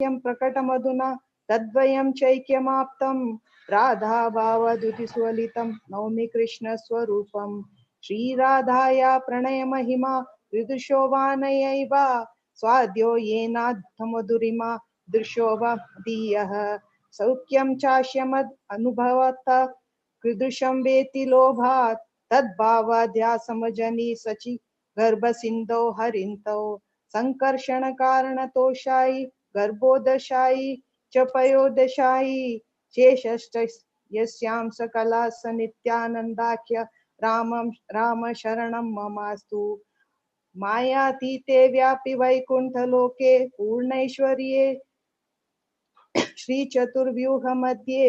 साख्यं प्रकटमधुना तद्वयं चैक्यमाप्तं राधाभावदुतिस्वलितं नौमि कृष्णस्वरूपं श्रीराधाया प्रणयमहिमा विदुषोवानयैव स्वाद्यो येनाद्धमधुरिमा दृशोऽवधीयः सौख्यं चास्यमद् अनुभवत कीदृशं वेति लोभात् तद्भावाद्यासमजनि सचि गर्भसिन्धौ हरिन्तौ संकर्षणकारणतोषायि गर्भोदशायि च पयोदशायि शेषश्च यस्यां सकला स नित्यानन्दाख्य राम शरणं ममास्तु मायातीते व्यापि वैकुण्ठलोके पूर्णैश्वर्ये श्रीचतुर्व्यूह मध्ये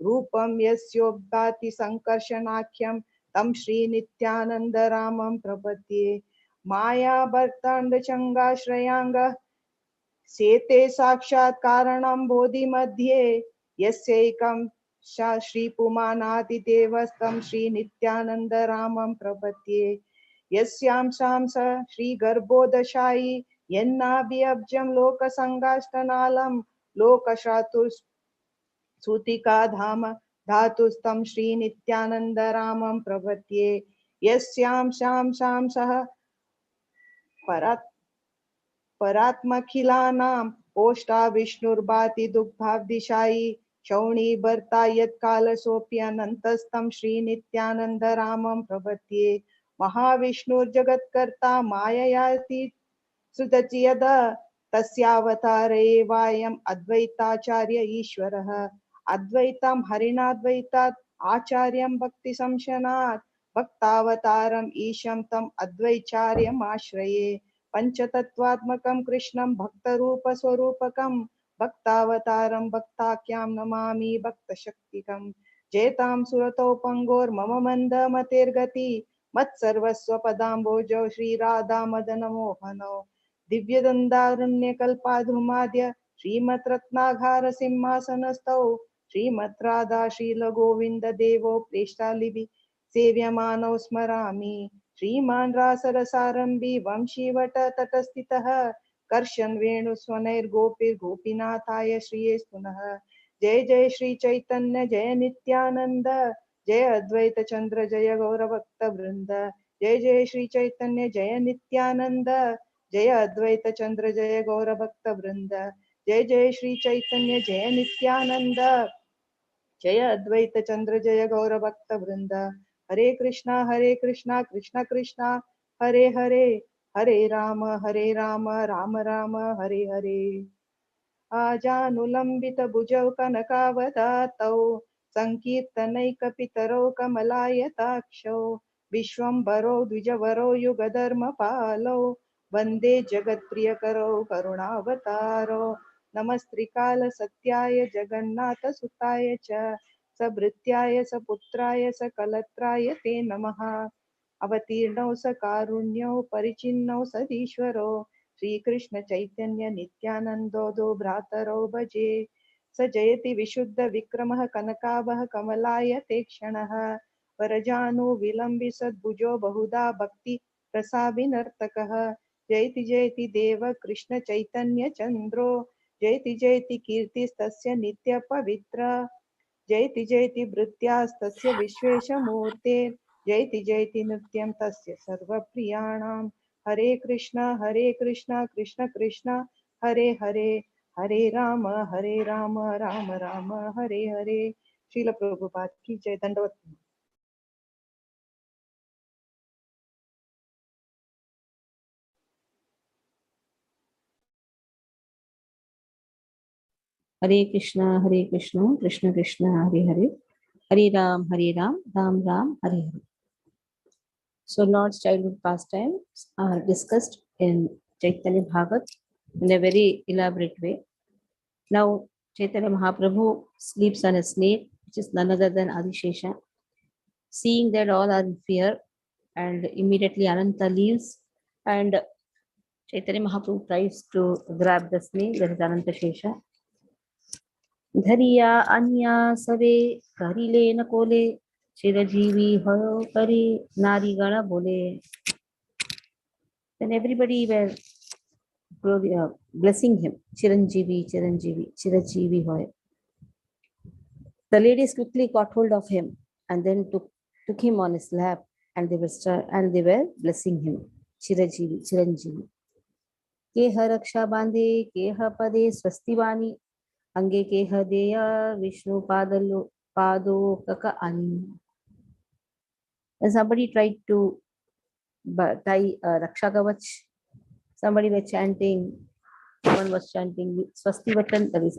रूपं यस्योद्भाति संकर्षणाख्यं तं श्रीनित्यानन्द रामं प्रपद्ये माया भक्ताण्डचङ्गाश्रयाङ्ग सेते साक्षात् कारणं बोधि मध्ये यस्यैकं श्रीपुमानादिदेवस्तं श्रीनित्यानन्द रामं प्रपद्ये यस्यां सां स श्रीगर्भोदशायि यन्नाभि लोकसङ्गाष्टनालं लोकशातुर्सूतिका धाम धातुस्तं श्रीनित्यानन्द रामं प्रपद्ये यस्यां सां सः परात्मखिलानां पोष्टा विष्णुर्भाति दुग्धाब्धिशायि शौणी भर्ता यत्कालसोऽप्यनन्तस्तं श्रीनित्यानन्द रामं प्रपद्ये महाविष्णुर्जगत्कर्ता माययाति सृजति यद तस्यावतारे वायम् अद्वैताचार्य ईश्वरः अद्वैतं हरिणाद्वैतात् आचार्यं भक्तिसंशनात् भक्तावतारम् ईशं तम् अद्वैचार्यम् आश्रये पंचतत्वात्मकं कृष्णं भक्तरूपस्वरूपकं भक्तावतारं भक्ताख्यां नमामि भक्तशक्तिकं जयतां सुरतौ पंगोर्मम मंदमतिर्गति मत्सर्वस्व पदाम्बोजौ श्रीराधा मदन मोहनौ दिव्यदन्दारुण्यकल्पाधुमाद्य श्रीमद्रत्नाघार सिंहासनस्थौ श्रीमद्राधा शीलगोविन्द देवो प्रेष्ठालिभि सेव्यमानौ स्मरामि श्रीमान् रासरसारम्भी वंशीवट तटस्थितः कर्षन् वेणुस्वनैर्गोपीर्गोपीनाथाय श्रिये पुनः जय जय श्री चैतन्य जय नित्यानंद जय अद्वैत चंद्र जय गौरभक्त वृंद जय जय श्री चैतन्य जय नित्यानंद जय अद्वैत चंद्र जय गौरभक्त वृंद जय जय श्री चैतन्य जय नित्यानंद जय अद्वैत चंद्र जय गौरभक्त वृंद हरे कृष्णा कृष्ण कृष्णा हरे हरे हरे राम राम राम हरे हरे आजानुलंबित भुजौ कनकावदातौ संकीर्तनैकपितरौ कमलायताक्षौ विश्वम्भरौ द्विजवरौ युगधर्मपालौ वन्दे जगत्प्रियकरौ करुणावतारौ नमस्त्रिकाल सत्याय जगन्नाथ सुताय च सबृत्याय सपुत्राय सकलत्राय ते नमः अवतीर्णौ सकारुण्यौ परिचिन्नौ सदीश्वरो श्रीकृष्ण चैतन्य नित्यानन्दो दो भ्रातरौ भजे स जयति विशुद्ध विक्रमः कनकाभः कमलाय ते क्षणः वरजानु विलम्बि सद्भुजो बहुधा भक्ति रसाभिनर्तकः जयति जयति देव कृष्ण चैतन्य चन्द्रो जयति जयति कीर्तिस्तस्य नित्य पवित्र जयति जयति भृत्यास्तस्य विश्वेशमूर्ते जयति जयति नृत्यं तस्य सर्वप्रियाणां हरे कृष्ण कृष्ण कृष्ण हरे हरे हरे राम राम राम हरे हरे। श्रील प्रभुपाद की जय। दंडवत। हरे Krishna Krishna Krishna Hare Hare Hare Ram Ram Ram Hare Hare. So Lord's childhood pastimes are discussed in Chaitanya Bhagavat in a very elaborate way. Now Chaitanya Mahaprabhu sleeps on a snake, which is none other than Adishesha. Seeing that all are in fear, and immediately Ananta leaves, and Chaitanya Mahaprabhu tries to grab the snake, that is Ananta Shesha. धरिया अन्या सवे करिले न कोले चिरजीवी हो करी नारी गण बोले. Then everybody were blessing him. Chiranjeevi, Chiranjeevi, Chirajeevi hoy. The ladies quickly caught hold of him and then took him on his lap, and they were blessing him. Chirajeevi, Chiranjeevi. Keha raksha bandhe, keha pade swastivani, ange keha deya Vishnu pado kaka ani. And somebody tried to tie Raksha Kavach. Somebody was chanting, someone was chanting Swasti Vatan, that is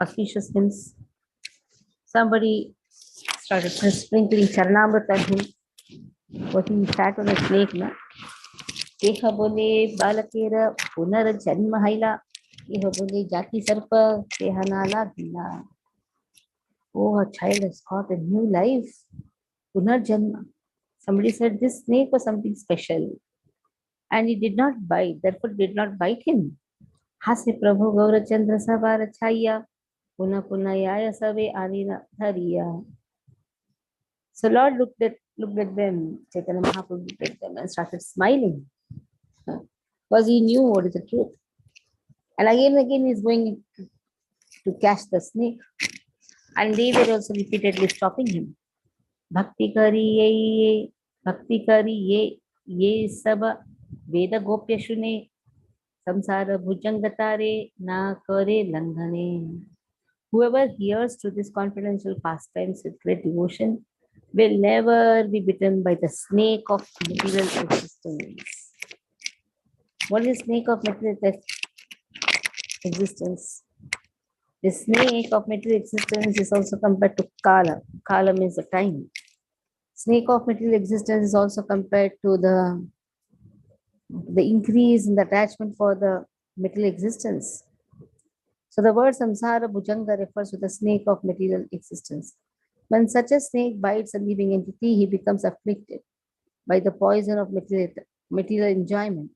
auspicious hymns. Somebody started sprinkling Charanamrita on him, but he sat on a snake. Na? Keha bole balakera punar janma haila, keha bole jati sarpa, keha nala gila. Oh, a child has got a new life. Punar janma. Somebody said this snake was something special. And he did not bite, therefore did not bite him. Hase Prabhu Gaurachandra Sabara Chaya, Puna Punayaya Save Anina Dhariya. So Lord looked at them, Chaitanya Mahaprabhu looked at them and started smiling. Because he knew what is the truth. And again he's going to catch the snake. And they were also repeatedly stopping him. Bhakti kari ye sab Veda Gopya Shune Samsara Bhujangatare na kare langhane. Whoever hears to this confidential pastimes with great devotion will never be bitten by the snake of material existence. What is snake of material existence? The snake of material existence is also compared to Kala. Kala means the time. Snake of material existence is also compared to the increase in the attachment for the material existence. So the word samsara bhujanga refers to the snake of material existence. When such a snake bites a living entity, he becomes afflicted by the poison of material enjoyment,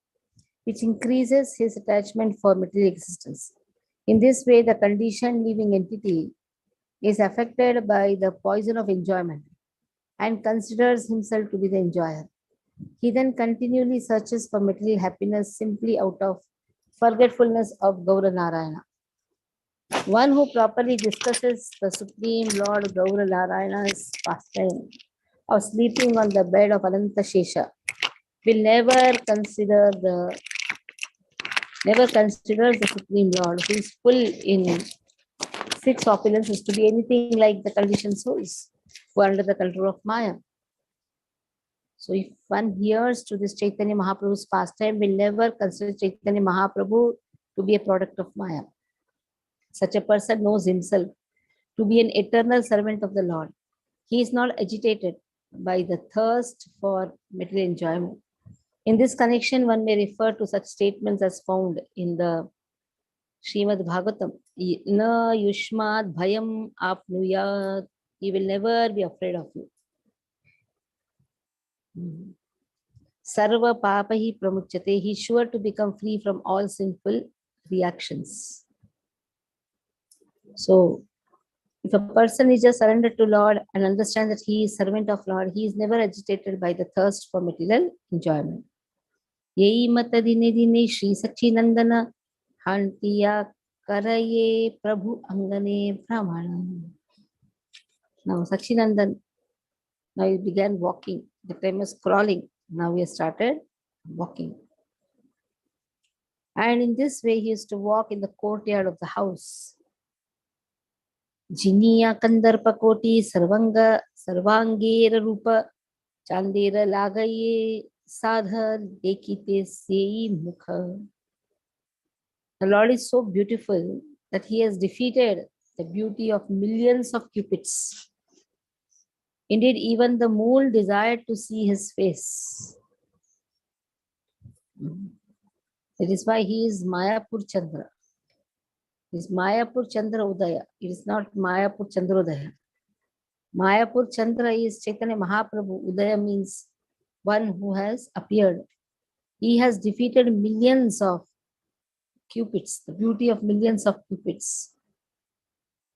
which increases his attachment for material existence. In this way, the conditioned living entity is affected by the poison of enjoyment and considers himself to be the enjoyer. He then continually searches for material happiness simply out of forgetfulness of Gaura Narayana. One who properly discusses the Supreme Lord Gaura Narayana's pastime of sleeping on the bed of Ananta Shesha will never consider the Supreme Lord, who is full in six opulences, to be anything like the conditioned souls who are under the control of Maya. So if one hears to this Chaitanya Mahaprabhu's pastime, will never consider Chaitanya Mahaprabhu to be a product of Maya. Such a person knows himself to be an eternal servant of the Lord. He is not agitated by the thirst for material enjoyment. In this connection, one may refer to such statements as found in the Srimad Bhagavatam. Na yushmad bhayam apnuyat. He will never be afraid of you. Sarva papahi pramuchyate. He is sure to become free from all sinful reactions. So, if a person is just surrendered to Lord and understands that he is servant of Lord, he is never agitated by the thirst for material enjoyment. Yei mata dine dine Shri Sachinandana Hantiya Karaye Prabhu Angane Brahmana. Now Sachinandan, now he began walking. The time was crawling. Now he started walking. And in this way, he used to walk in the courtyard of the house. Jiniya Kandarpa Koti Sarvanga Sarvangera Rupa Chandera Lagaye Sadhar Dekite Sei Mukha. The Lord is so beautiful that he has defeated the beauty of millions of cupids. Indeed, even the moon desired to see his face. That is why he is Mayapur Chandra. It is Mayapur Chandra Udaya. It is not Mayapur Chandra Udaya. Mayapur Chandra is Chaitanya Mahaprabhu. Udaya means one who has appeared. He has defeated millions of cupids, the beauty of millions of cupids.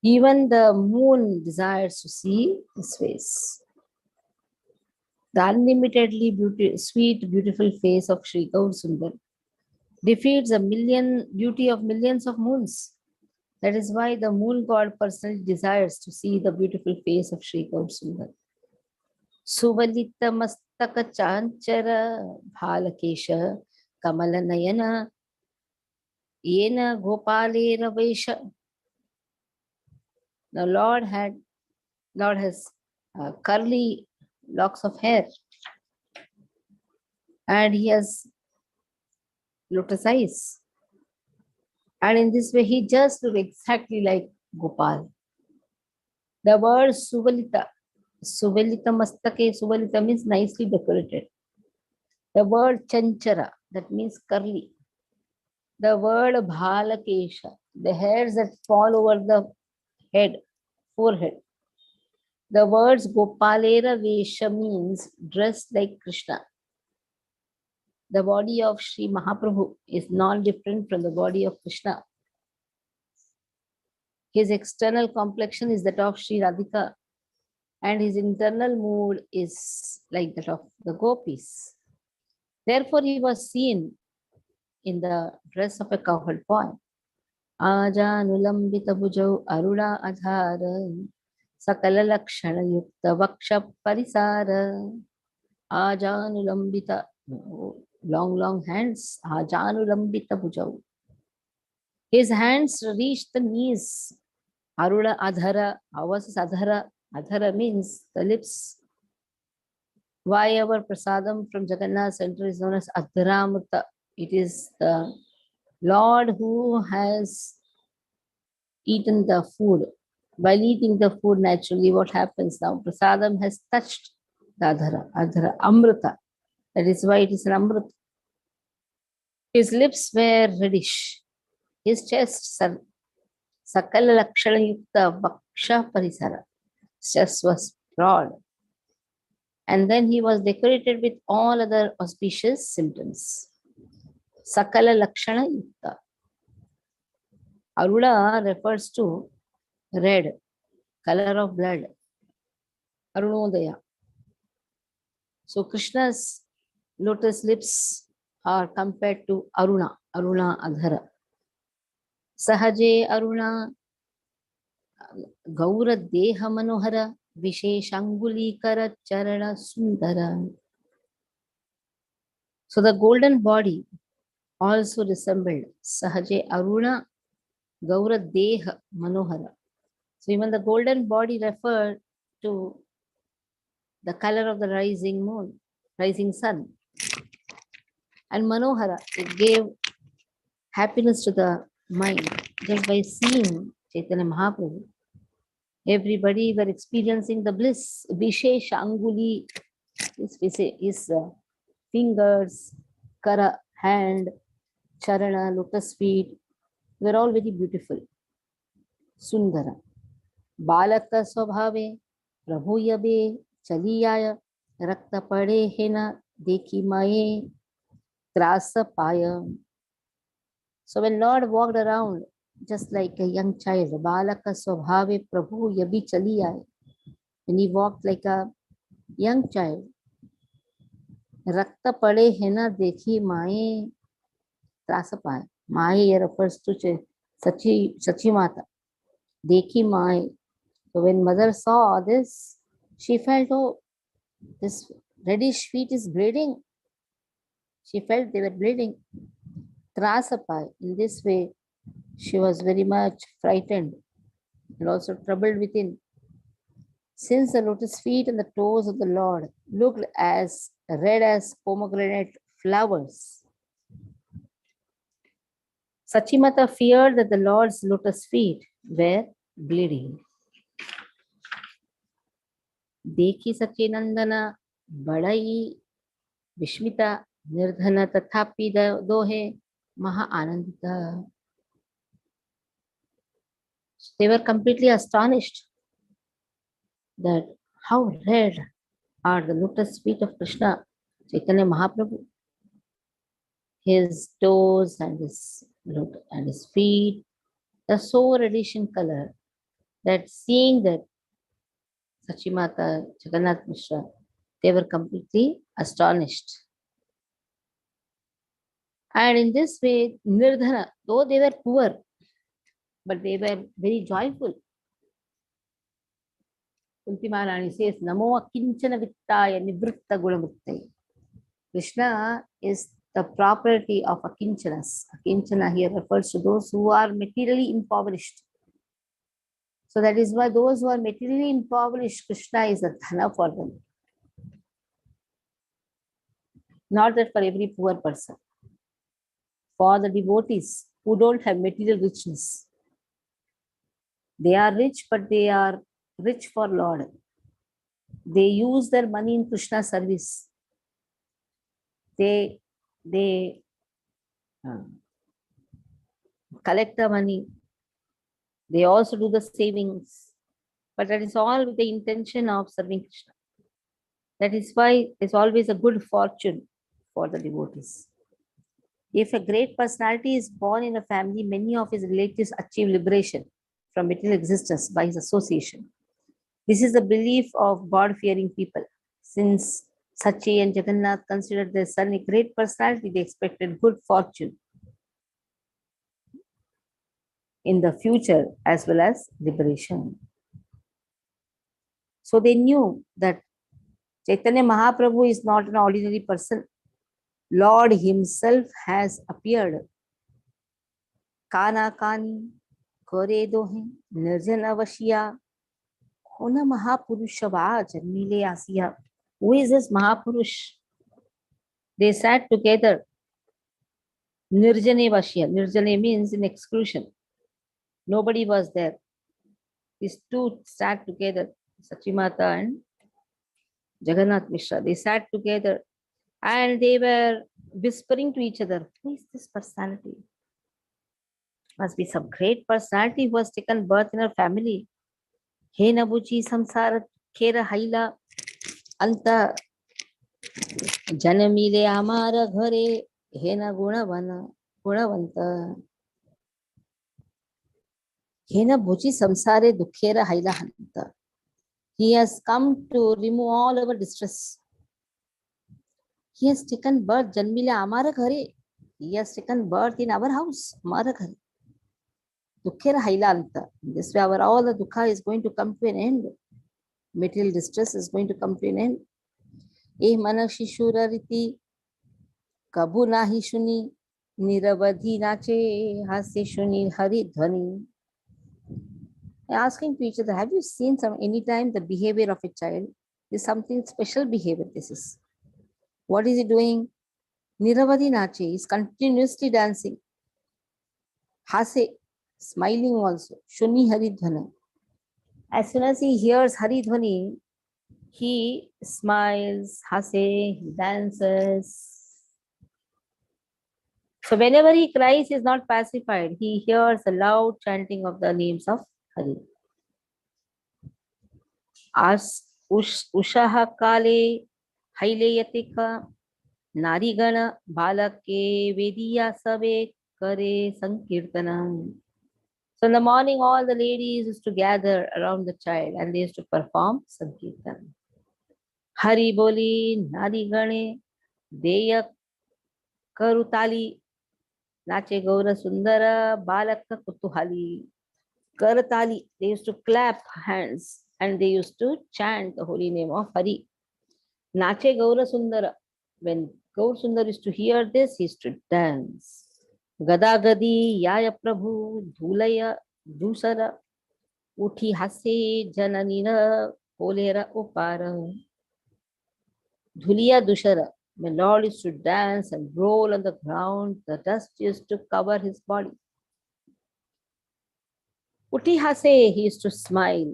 Even the moon desires to see his face. The unlimitedly sweet, beautiful face of Sri Gaur Sundar defeats the beauty of millions of moons. That is why the moon god personally desires to see the beautiful face of Sri Gaur Sundar. Suvalita mastaka chanchara bhalakesha kamala nayana yena gopalera vesha. The Lord has curly locks of hair, and he has lotus eyes. And in this way, he just looks exactly like Gopal. The word Suvalita mastake, Suvalita means nicely decorated. The word Chanchara, that means curly. The word Bhalakesha, the hairs that fall over the head, forehead. The words Gopalera Vesha means dressed like Krishna. The body of Sri Mahaprabhu is not different from the body of Krishna. His external complexion is that of Sri Radhika, and his internal mood is like that of the gopis. Therefore, he was seen in the dress of a cowherd boy. Ajanulambita bhujau aruna adhara sakala lakshana yukta vaksha parisara. Ajanulambita, long hands. Ajanulambita bhujau. His hands reached the knees. Aruna adhara. Ours is adhara. Adhara means the lips. Why our prasadam from Jagannath center is known as Adharamrita? It is the Lord who has eaten the food. While eating the food, naturally, what happens now? Prasadam has touched the Adhara, Amrita. That is why it is an Amrita. His lips were reddish. His chest, Sakala Lakshana Yukta Vaksha Parisara. His chest was broad. And then he was decorated with all other auspicious symptoms. Sakala Lakshana Yukta. Aruna refers to red, color of blood. Arunodaya. So Krishna's lotus lips are compared to Aruna Adhara. Sahaje Aruna Gaura Deha Manohara Visheshangulikara Charana Sundara. So the golden body also resembled Sahaje Aruna Gaura Deha Manohara. So even the golden body referred to the color of the rising moon, rising sun. And Manohara, it gave happiness to the mind just by seeing Chaitanya Mahaprabhu. Everybody were experiencing the bliss. Vishesh Anguli, his fingers, Kara, hand, Charana, lotus feet, were all very beautiful. Sundara. Balaka Swabhave, Prabhu Yabe, Chaliyaya, Rakta Pade Hena, Dekhi Maye, Trasa Paya. So when Lord walked around just like a young child, Balaka Swabhave Prabhu Yabi Chaliyaya, when he walked like a young child, Rakta Pade Hena Dekhi Maye, Trasa Paya. Maye refers to Sachi Mata. Dekhi Maye. So when mother saw this, she felt, oh, this reddish feet is bleeding. She felt they were bleeding. Trasapai. In this way, she was very much frightened and also troubled within. Since the lotus feet and the toes of the Lord looked as red as pomegranate flowers, Sachimata feared that the Lord's lotus feet were bleeding. Dekhi Sachinandana Badai Vishmita Nirdhana Tathapi Dohe Maha Anandita. They were completely astonished that how red are the lotus feet of Krishna, Chaitanya Mahaprabhu. His toes and his feet are so reddish in color that seeing that Sachimata Jagannath Mishra, they were completely astonished. And in this way, Nirdhana, though they were poor, but they were very joyful. Kunti Maharani says, Namo Akinchana Vittaya Nivritta Gulamuttai. Krishna is the property of Akinchanas. Akinchana here refers to those who are materially impoverished. So that is why those who are materially impoverished, Krishna is a dhana for them. Not that for every poor person. For the devotees who don't have material richness, they are rich, but they are rich for Lord. They use their money in Krishna service. They collect the money. They also do the savings. But that is all with the intention of serving Krishna. That is why there's always a good fortune for the devotees. If a great personality is born in a family, many of his relatives achieve liberation from material existence by his association. This is the belief of God-fearing people. Since Sachi and Jagannath considered their son a great personality, they expected good fortune in the future as well as liberation. So they knew that Chaitanya Mahaprabhu is not an ordinary person. Lord himself has appeared. Kana Kani, Kore Dohe, Nirjan Avashiya, Kona Mahapurusha Janmile Asiya. Who is this Mahapurush? They sat together. Nirjane Vashya. Nirjane means in exclusion. Nobody was there. These two sat together, Sachimata and Jagannath Mishra. They sat together and they were whispering to each other, who is this personality? Must be some great personality who has taken birth in our family. He Nabuji Samsara Kera Haila Anta Janamile Amara Ghare Hena Gunavana Gunavanta Hena Buji Samsare Dukhera Haila Hanta. He has come to remove all our distress. He has taken birth, Janmile Amara Ghare. He has taken birth in our house, Amara Ghare. Dukhera Hailanta. This way, all the dukha is going to come to an end. Material distress is going to come to an end. Eh Manakshi Shurariti Kabu Nahi Shuni Niravadhi Nache Hasi Shuni Hari Dhani. Asking to each other, have you seen any time the behavior of a child? Is something special behavior this is. What is he doing? Niravadhi Nache is continuously dancing. Hase, smiling also. Shuni Haridhana. As soon as he hears Haridhani, he smiles, hase, he dances. So whenever he cries, he is not pacified. He hears a loud chanting of the names of Hari. As Ushaha Kale Haileyatika Narigana Balake Vediya Sabe Kare Sankirtanam. So in the morning, all the ladies used to gather around the child and they used to perform Sankirtan. Hari Boli, Narigane, Deya Karutali, Nache Gaura Sundara, Balaka Kutuhali, Karatali. They used to clap hands and they used to chant the holy name of Hari. Nache Gaura Sundara. When Gaur Sundar used to hear this, he used to dance. Gadagadi, Yaya Prabhu, Dhulaya, Dusara, Uthi Hase, Jananina, Polera Upara. Dhuliya Dushara. When Lord used to dance and roll on the ground, the dust used to cover his body. Uthi Hase, he used to smile.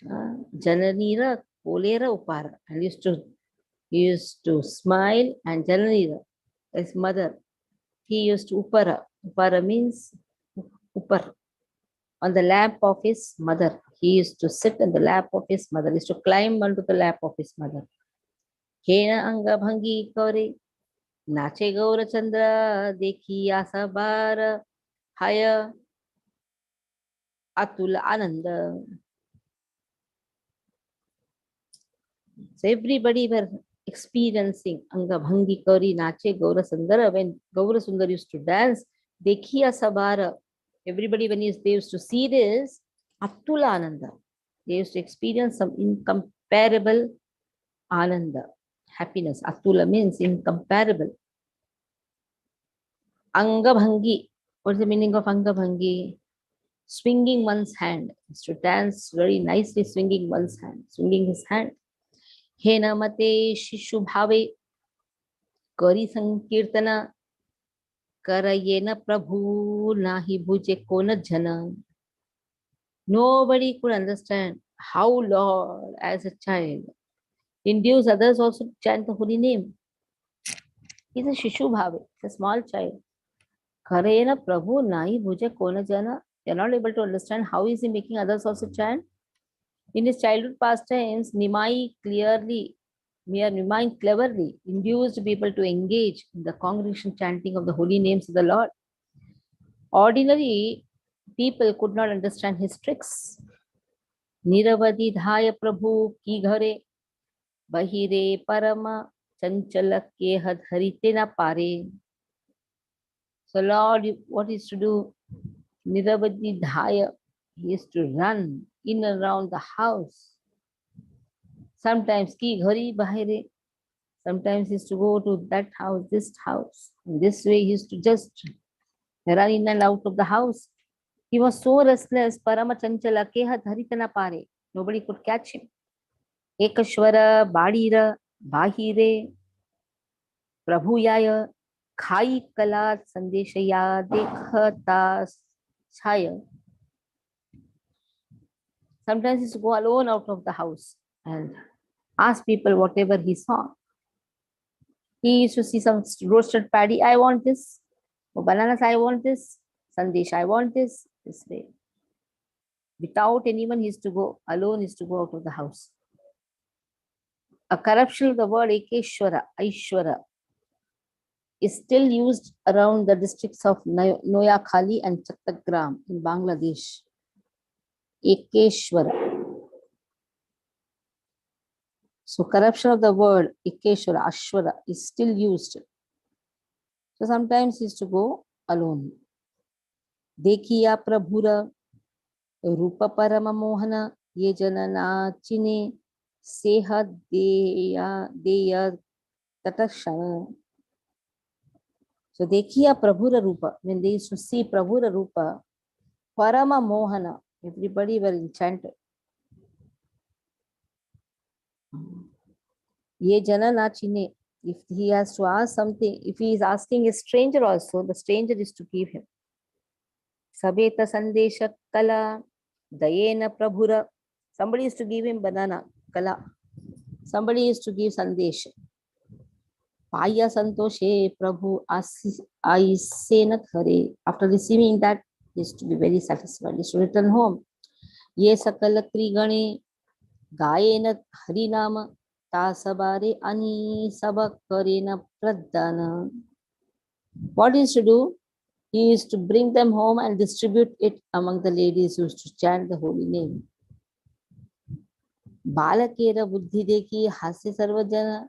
Jananira, Polera Upara. And he used to smile, and Jananira, his mother, he used to Upara. Upara means Upar. On the lap of his mother. He used to sit on the lap of his mother. He used to climb onto the lap of his mother. Hena Anga Bhangi Kore, Nache Gaura Chandra, Dekhi Asabar, Haya Atul Ananda. So everybody were experiencing Anga Bhangi Kari Nache Gaura Sundara. When Gaura Sundar used to dance, Dekhiya Sabara, everybody when they used to see this, Atula Ananda, they used to experience some incomparable Ananda, happiness. Atula means incomparable. Anga Bhangi, what's the meaning of Anga Bhangi? Swinging one's hand. Is to dance very nicely, swinging one's hand, swinging his hand. He namate shishu bhave kari sankirtana karayena prabhu nahi bhuje kona jana. Nobody could understand how Lord, as a child, induce others also to chant the holy name. He's a shishu bhave, it's a small child. Karayena prabhu nahi bhuje kona jana. They're not able to understand how is he making others also chant. In his childhood pastimes, Nimai cleverly induced people to engage in the congregation chanting of the holy names of the Lord. Ordinary people could not understand his tricks. Niravadi dhaya prabhu ki ghare bahire parama chanchala ke hadharite na pare. So Lord, what is to do? Niravadi dhaya, he is to run in and around the house. Sometimes ki ghari bahire. Sometimes he used to go to that house, this house. In this way, he used to just run in and out of the house. He was so restless. Parama chanchala keha dharitana pare. Nobody could catch him. Ekashwara, Badira, Bahire, Prabhuyaya, Khai Kala, Sandeshaya, Dekhata, Chaya. Sometimes he used to go alone out of the house and ask people whatever he saw. He used to see some roasted paddy, I want this. Oh, bananas, I want this. Sandesh, I want this. This way. Without anyone, he used to go alone, he used to go out of the house. A corruption of the word Ekeshwara, Aishwara, is still used around the districts of Noyakhali and Chattagram in Bangladesh. Ekeshwara. So corruption of the word Ekeshwara, Ashwara is still used. So sometimes he used to go alone. Dekhiya Prabhura, Rupa Parama Mohana, Ye Janana Chine, Seha Deya Tatashana. So Dekhiya Prabhura Rupa, when they used to see Prabhura Rupa, Parama Mohana, everybody were enchanted. Ye Janana Chine, if he has to ask something, if he is asking a stranger also, the stranger is to give him. Sabeta Sandesha Kala, Dayena Prabhura. Somebody is to give him banana, Kala. Somebody is to give Sandesh. Paya Santoshe Prabhu Aisena Khare. After receiving that, he is to be very satisfied. He is to return home. Ye Sakala Trigane Gayena Harinama Tasabare Ani Sabakarena Pradana. What is to do? He is to bring them home and distribute it among the ladies who used to chant the holy name. Balakera buddhi dekhi hase sarvajana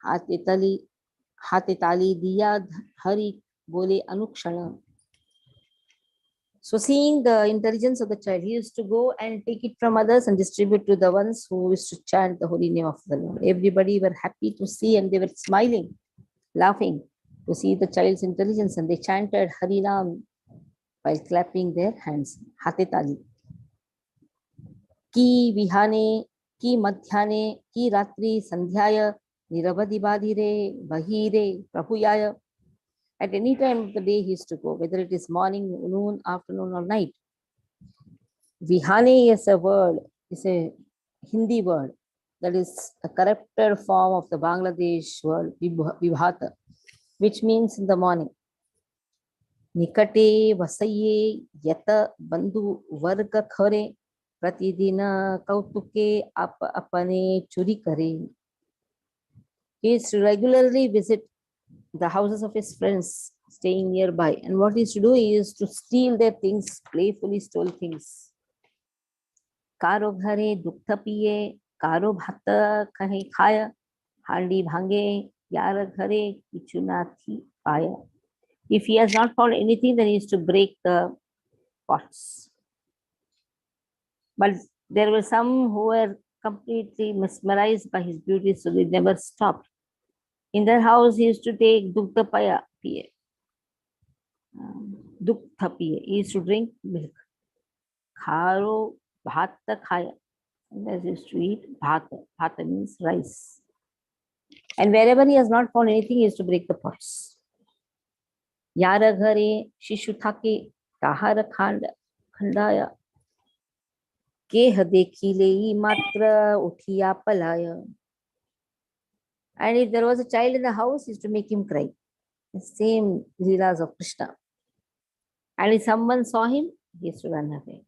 hate tali diya hari bole anukshana. So seeing the intelligence of the child, he used to go and take it from others and distribute to the ones who used to chant the holy name of the Lord. Everybody were happy to see and they were smiling, laughing to see the child's intelligence, and they chanted Harinam while clapping their hands. Hate tali. Ki vihane, ki madhyane, ki ratri sandhyaya, niravadi badhire, bahire, prabhuyaya. At any time of the day he used to go, whether it is morning, noon, afternoon, or night. Vihane is a word, is a Hindi word that is a corrupted form of the Bangladesh word vibhata, which means in the morning. Nikate vasaye yata bandhu varga khare pratidina kautuke apane churi kare. He is to regularly visit the houses of his friends staying nearby, and what he is to do is to steal their things, playfully stole things. Karo ghare duktha piye, karo bhata kahe khaya, Handi bhange yara ghare kichu nathi paya. If he has not found anything, then he is to break the pots. But there were some who were completely mesmerized by his beauty, so they never stopped. In their house, he used to take dukta paya piye. Duktha piye. He used to drink milk. Kharo bhata khaya. Sometimes he used to eat bhata. Bhata means rice. And wherever he has not found anything, he used to break the pots. Yara ghare shishu thake tahara khandaya. Keha dekhi lehi matra uthiya palaya. And if there was a child in the house, he used to make him cry. The same leelas of Krishna. And if someone saw him, he used to run away.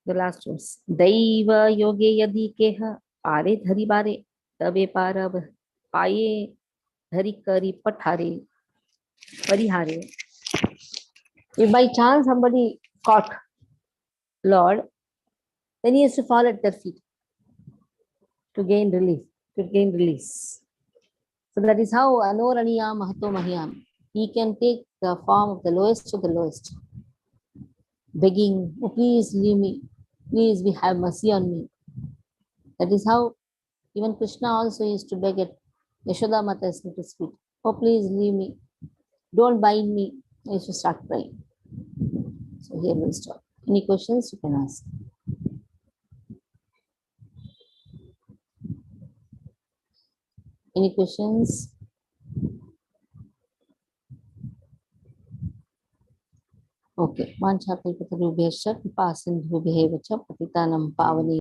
The last verse. Daiva yoge yadi keha pare dhari bare tabe para paye dhari kari pathare parihare. If by chance somebody caught Lord, then he has to fall at their feet to gain relief, to gain release. So that is how Anoraniya Mahato Mahyam. He can take the form of the lowest to the lowest, begging, oh, please leave me, please have mercy on me. That is how even Krishna also used to beg at Yashoda Mata's lotus feet. Oh, please leave me, don't bind me. I used to start crying. So here we'll stop. Any questions you can ask. Any questions? Okay. Vancha kalpatarubhyascha kripa sindhubhyevacha patitanam pavane